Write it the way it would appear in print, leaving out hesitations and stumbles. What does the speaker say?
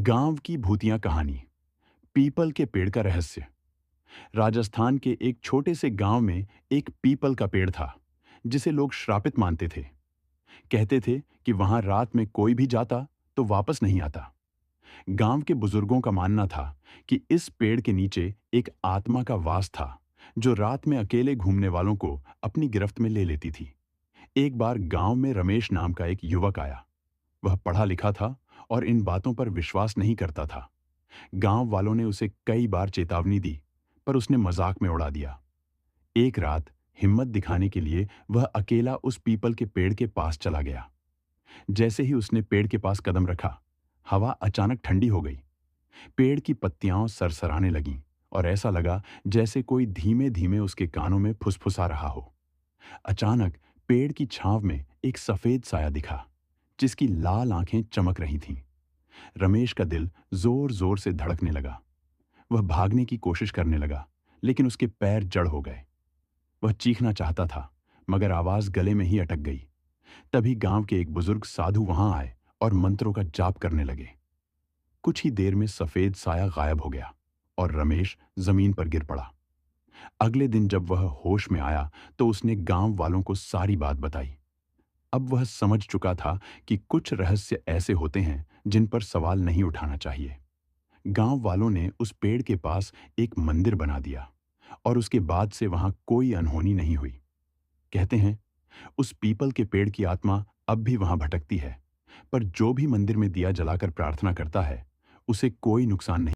गांव की भूतिया कहानी। पीपल के पेड़ का रहस्य। राजस्थान के एक छोटे से गांव में एक पीपल का पेड़ था जिसे लोग श्रापित मानते थे। कहते थे कि वहां रात में कोई भी जाता तो वापस नहीं आता। गांव के बुजुर्गों का मानना था कि इस पेड़ के नीचे एक आत्मा का वास था जो रात में अकेले घूमने वालों को अपनी गिरफ्त में ले लेती थी। एक बार गांव में रमेश नाम का एक युवक आया। वह पढ़ा लिखा था और इन बातों पर विश्वास नहीं करता था। गांव वालों ने उसे कई बार चेतावनी दी, पर उसने मजाक में उड़ा दिया। एक रात हिम्मत दिखाने के लिए वह अकेला उस पीपल के पेड़ के पास चला गया। जैसे ही उसने पेड़ के पास कदम रखा, हवा अचानक ठंडी हो गई। पेड़ की पत्तियां सरसराने लगीं और ऐसा लगा जैसे कोई धीमे धीमे उसके कानों में फुसफुसा रहा हो। अचानक पेड़ की छांव में एक सफेद साया दिखा, जिसकी लाल आंखें चमक रही थीं। रमेश का दिल जोर जोर से धड़कने लगा। वह भागने की कोशिश करने लगा, लेकिन उसके पैर जड़ हो गए। वह चीखना चाहता था, मगर आवाज गले में ही अटक गई। तभी गांव के एक बुजुर्ग साधु वहां आए और मंत्रों का जाप करने लगे। कुछ ही देर में सफेद साया गायब हो गया और रमेश जमीन पर गिर पड़ा। अगले दिन जब वह होश में आया तो उसने गांव वालों को सारी बात बताई। अब वह समझ चुका था कि कुछ रहस्य ऐसे होते हैं जिन पर सवाल नहीं उठाना चाहिए। गांव वालों ने उस पेड़ के पास एक मंदिर बना दिया और उसके बाद से वहां कोई अनहोनी नहीं हुई। कहते हैं उस पीपल के पेड़ की आत्मा अब भी वहां भटकती है, पर जो भी मंदिर में दिया जलाकर प्रार्थना करता है उसे कोई नुकसान नहीं